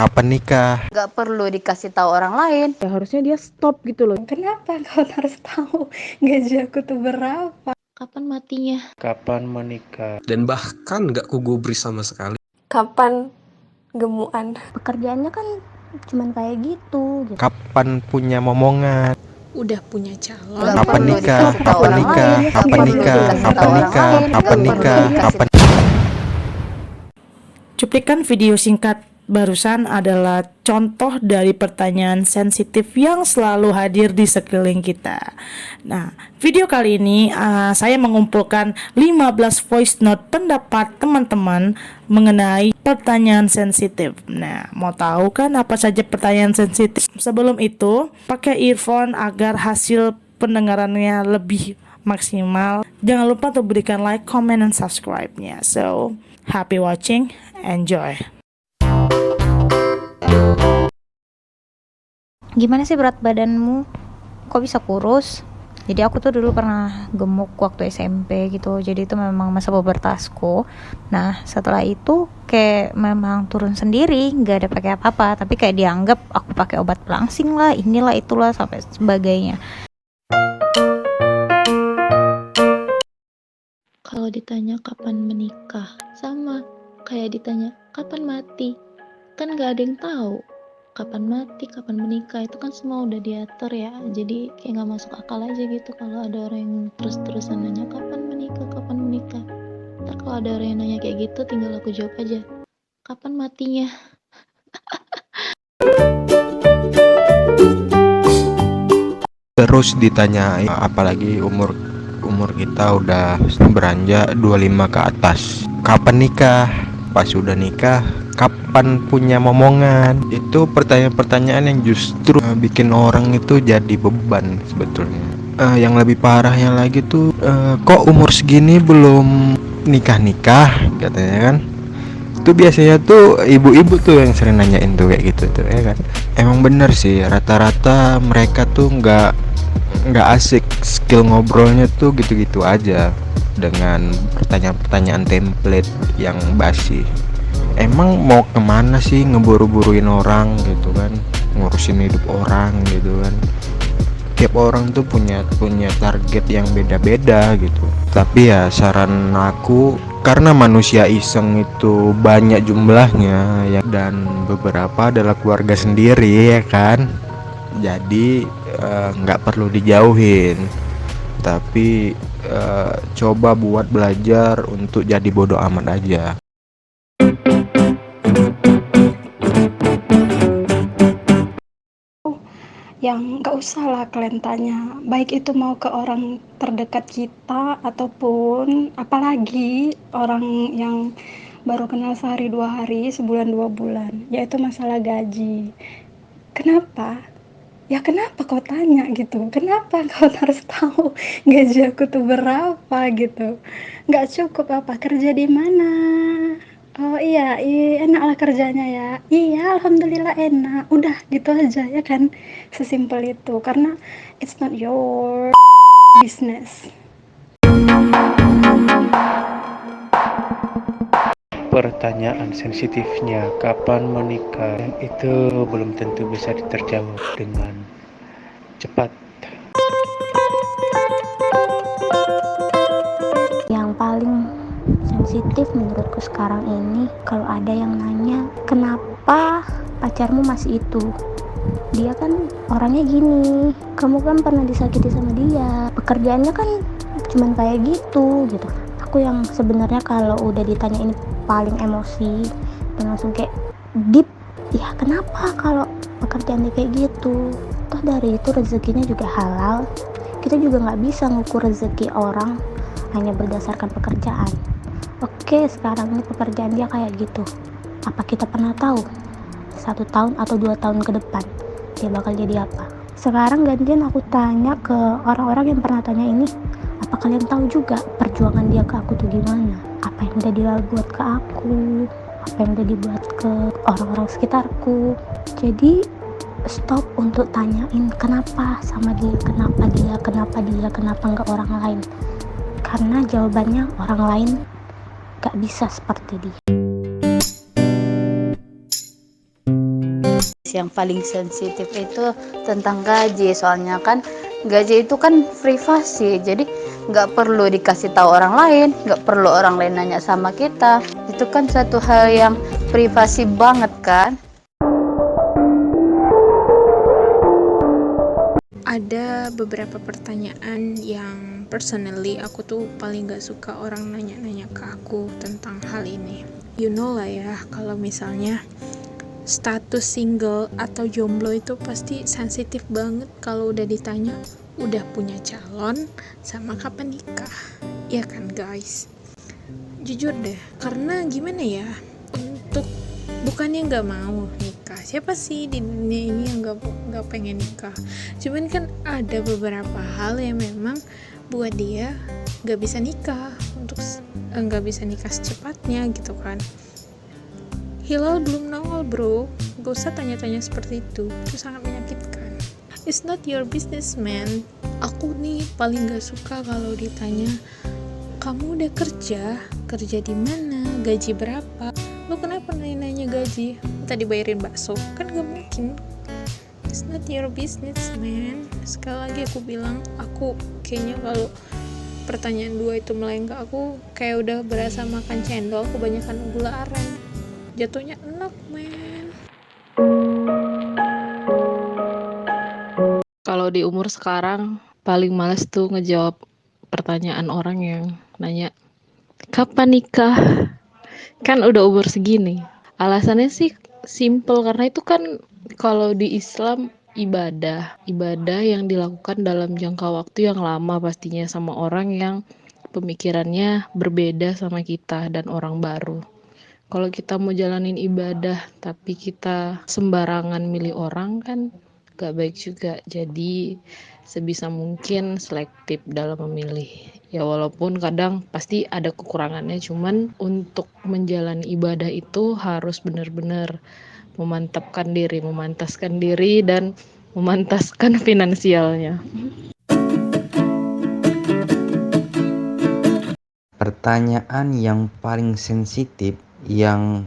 Kapan nikah? Gak perlu dikasih tahu orang lain. Ya harusnya dia stop gitu loh. Kenapa kau harus tahu gaji aku tuh berapa? Kapan matinya? Kapan menikah? Dan bahkan gak kugubris sama sekali. Kapan gemuan? Pekerjaannya kan cuman kayak gitu. Kapan punya momongan? Udah punya calon? Gak Kapan perlu nikah? dikasih tahu Kapan orang nikah? lain. Kapan Gak perlu nikah? dikasih tahu Kapan orang nikah? lain. Kapan Gak perlu nikah? dikasih Kapan? Cuplikan video singkat barusan adalah contoh dari pertanyaan sensitif yang selalu hadir di sekeliling kita. Nah, video kali ini saya mengumpulkan 15 voice note pendapat teman-teman mengenai pertanyaan sensitif. Nah, mau tahu kan apa saja pertanyaan sensitif? Sebelum itu, pakai earphone agar hasil pendengarannya lebih maksimal. Jangan lupa untuk berikan like, comment, dan subscribe-nya. So, happy watching, enjoy. Gimana sih berat badanmu? Kok bisa kurus? Jadi aku tuh dulu pernah gemuk waktu SMP gitu. Jadi itu memang masa pubertasku. Nah, setelah itu kayak memang turun sendiri, nggak ada pakai apa-apa. Tapi kayak dianggap aku pakai obat pelangsing lah, inilah itulah sampai sebagainya. Kalau ditanya kapan menikah, sama kayak ditanya kapan mati. Kan gak ada yang tahu kapan mati, kapan menikah, itu kan semua udah diatur ya. Jadi kayak gak masuk akal aja gitu kalau ada orang yang terus-terusan nanya kapan menikah, kapan menikah. Ntar kalau ada orang yang nanya kayak gitu, tinggal aku jawab aja, kapan matinya. Terus ditanyai, apalagi umur kita udah beranjak 25 ke atas. Kapan nikah? Pas udah nikah, kapan punya momongan? Itu pertanyaan-pertanyaan yang justru bikin orang itu jadi beban sebetulnya. Yang lebih parahnya lagi tuh, kok umur segini belum nikah katanya kan. Itu biasanya tuh ibu-ibu tuh yang sering nanyain tuh kayak gitu tuh ya kan. Emang bener sih, rata-rata mereka tuh nggak asik, skill ngobrolnya tuh gitu-gitu aja dengan pertanyaan-pertanyaan template yang basi. Emang mau kemana sih ngeburu-buruin orang gitu kan, ngurusin hidup orang gitu kan. Tiap orang tuh punya target yang beda-beda gitu. Tapi ya saran aku, karena manusia iseng itu banyak jumlahnya ya, dan beberapa adalah keluarga sendiri ya kan. Jadi nggak perlu dijauhin, tapi coba buat belajar untuk jadi bodoh amat aja. Yang nggak usah lah kalian tanya, baik itu mau ke orang terdekat kita ataupun apalagi orang yang baru kenal sehari 2 hari, sebulan 2 bulan, yaitu masalah gaji. Kenapa? Ya kenapa kau tanya gitu? Kenapa kau harus tahu gaji aku tuh berapa gitu? Nggak cukup apa? Kerja di mana? Oh iya, enak lah kerjanya ya. Iya, alhamdulillah enak. Udah gitu aja ya kan? Sesimpel itu. Karena it's not your business. Pertanyaan sensitifnya kapan menikah, itu belum tentu bisa terjawab dengan cepat. Yang paling sensitif menurutku sekarang ini, kalau ada yang nanya kenapa pacarmu masih itu, dia kan orangnya gini, kamu kan pernah disakiti sama dia, pekerjaannya kan cuman kayak gitu. Aku yang sebenarnya kalau udah ditanya ini paling emosi dan langsung kayak deep, ya kenapa kalau pekerjaan dia kayak gitu? Toh dari itu rezekinya juga halal, kita juga nggak bisa ngukur rezeki orang hanya berdasarkan pekerjaan. Oke, sekarang ini pekerjaan dia kayak gitu, apa kita pernah tahu 1 tahun atau 2 tahun ke depan dia bakal jadi apa? Sekarang gantian aku tanya ke orang-orang yang pernah tanya ini, apa kalian tahu juga perjuangan dia ke aku tuh gimana? Apa yang udah dia buat ke aku? Apa yang udah dibuat ke orang-orang sekitarku? Jadi stop untuk tanyain kenapa sama dia, kenapa nggak orang lain. Karena jawabannya orang lain gak bisa seperti dia. Yang paling sensitif itu tentang gaji, soalnya kan gaji itu kan privasi, jadi nggak perlu dikasih tahu orang lain, nggak perlu orang lain nanya sama kita. Itu kan satu hal yang privasi banget kan. Ada beberapa pertanyaan yang personally aku tuh paling gak suka orang nanya-nanya ke aku tentang hal ini. You know lah ya, kalau misalnya status single atau jomblo itu pasti sensitif banget kalau udah ditanya udah punya calon sama kapan nikah. Ya kan guys? Jujur deh, karena gimana ya, untuk bukannya nggak mau nikah, siapa sih di dunia ini yang nggak pengen nikah? Cuman kan ada beberapa hal yang memang buat dia nggak bisa nikah, nggak bisa nikah secepatnya gitu kan. Hilal belum nongol bro, gak usah tanya-tanya seperti itu sangat menyakitkan. It's not your business man. Aku nih paling gak suka kalau ditanya, kamu udah kerja di mana, gaji berapa, lo kenapa nanya gaji, minta dibayarin bakso, kan gak mungkin. It's not your business man. Sekali lagi aku bilang, aku kayaknya kalau pertanyaan dua itu melengkap, aku kayak udah berasa makan cendol kebanyakan gula aren, jatuhnya enak men. Kalau di umur sekarang paling males tuh ngejawab pertanyaan orang yang nanya kapan nikah, kan udah umur segini. Alasannya sih simple, karena itu kan kalau di Islam ibadah yang dilakukan dalam jangka waktu yang lama pastinya, sama orang yang pemikirannya berbeda sama kita dan orang baru. Kalau kita mau jalanin ibadah tapi kita sembarangan milih orang kan gak baik juga. Jadi sebisa mungkin selektif dalam memilih. Ya walaupun kadang pasti ada kekurangannya, cuman untuk menjalani ibadah itu harus benar-benar memantaskan diri dan memantaskan finansialnya. Pertanyaan yang paling sensitif yang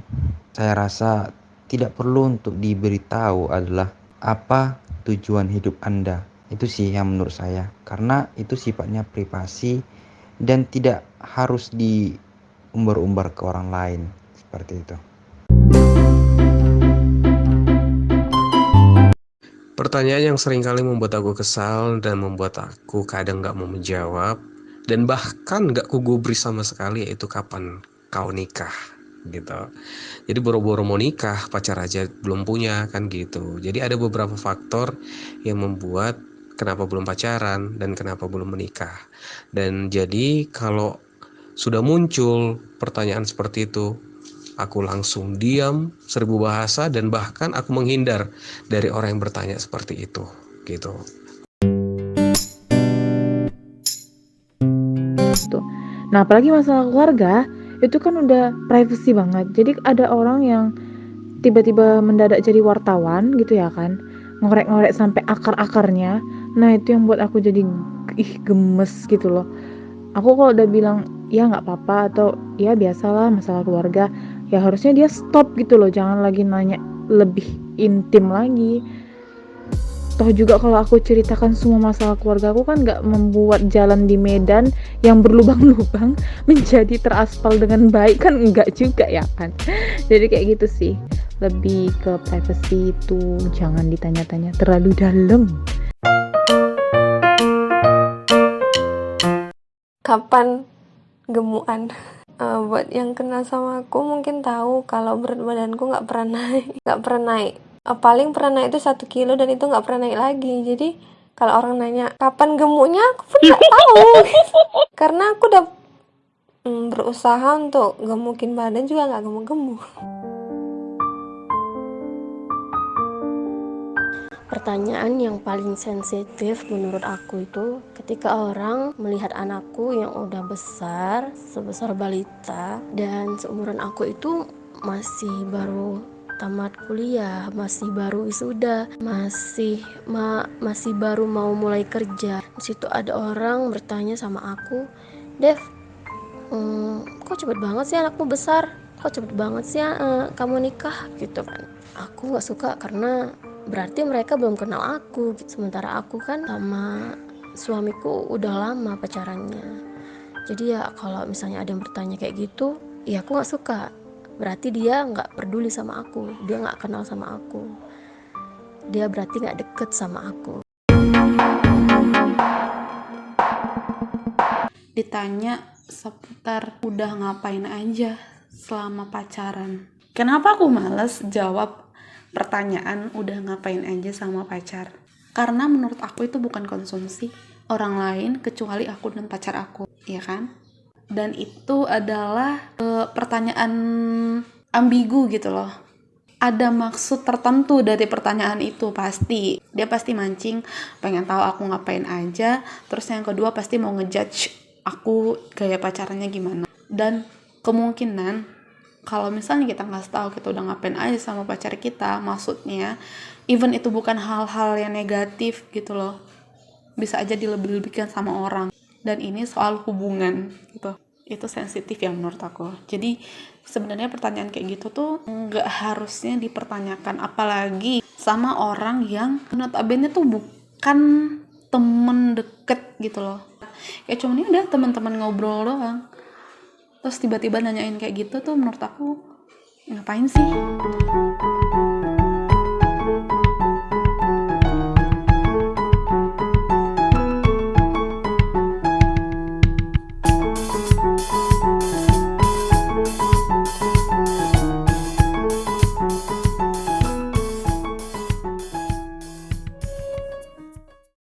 saya rasa tidak perlu untuk diberitahu adalah apa tujuan hidup Anda. Itu sih yang menurut saya, karena itu sifatnya privasi dan tidak harus diumbar-umbar ke orang lain seperti itu. Pertanyaan yang seringkali membuat aku kesal dan membuat aku kadang gak mau menjawab dan bahkan gak kugubris sama sekali, yaitu kapan kau nikah gitu. Jadi boro-boro mau nikah, pacar aja belum punya kan gitu. Jadi ada beberapa faktor yang membuat kenapa belum pacaran dan kenapa belum menikah. Dan jadi kalau sudah muncul pertanyaan seperti itu, aku langsung diam, 1000 bahasa, dan bahkan aku menghindar dari orang yang bertanya seperti itu gitu. Nah, apalagi masalah keluarga, itu kan udah privacy banget. Jadi ada orang yang tiba-tiba mendadak jadi wartawan gitu ya kan, ngorek-ngorek sampai akar-akarnya. Nah, itu yang buat aku jadi gemes gitu loh. Aku kalau udah bilang, ya nggak apa-apa, atau ya biasalah masalah keluarga, ya harusnya dia stop gitu loh, jangan lagi nanya lebih intim lagi. Toh juga kalau aku ceritakan semua masalah keluarga aku kan gak membuat jalan di Medan yang berlubang-lubang menjadi teraspal dengan baik, kan enggak juga ya kan. Jadi kayak gitu sih, lebih ke privacy itu jangan ditanya-tanya terlalu dalam. Kapan gemukan? Buat yang kenal sama aku mungkin tahu kalau berat badanku nggak pernah naik. Paling pernah naik itu 1 kilo dan itu nggak pernah naik lagi. Jadi kalau orang nanya kapan gemuknya, aku pun nggak tahu. Karena aku udah berusaha untuk gemukin badan juga nggak gemuk-gemuk. Pertanyaan yang paling sensitif menurut aku itu ketika orang melihat anakku yang udah besar, sebesar balita, dan seumuran aku itu masih baru tamat kuliah, masih baru wisuda, masih baru mau mulai kerja. Di situ ada orang bertanya sama aku, "Dev, kok cepet banget sih anakmu besar? kok cepet banget sih kamu nikah gitu kan. Aku nggak suka karena berarti mereka belum kenal aku gitu. Sementara aku kan sama suamiku udah lama pacarannya. Jadi ya kalau misalnya ada yang bertanya kayak gitu, ya aku nggak suka. Berarti dia nggak peduli sama aku, dia nggak kenal sama aku, dia berarti nggak deket sama aku. Ditanya seputar udah ngapain aja selama pacaran. Kenapa aku males jawab pertanyaan udah ngapain aja sama pacar? Karena menurut aku itu bukan konsumsi orang lain kecuali aku dan pacar aku, ya kan? Dan itu adalah pertanyaan ambigu gitu loh. Ada maksud tertentu dari pertanyaan itu pasti. Dia pasti mancing, pengen tahu aku ngapain aja. Terus yang kedua pasti mau ngejudge aku gaya pacarannya gimana. Dan kemungkinan kalau misalnya kita nggak tahu kita udah ngapain aja sama pacar kita, maksudnya even itu bukan hal-hal yang negatif gitu loh, bisa aja dilebih-lebihkan sama orang. Dan ini soal hubungan gitu, itu sensitif ya menurut aku. Jadi sebenarnya pertanyaan kayak gitu tuh nggak harusnya dipertanyakan, apalagi sama orang yang notabene tuh bukan temen deket gitu loh. Kayak cuman ini udah teman-teman ngobrol doang, terus tiba-tiba nanyain kayak gitu tuh menurut aku ngapain sih?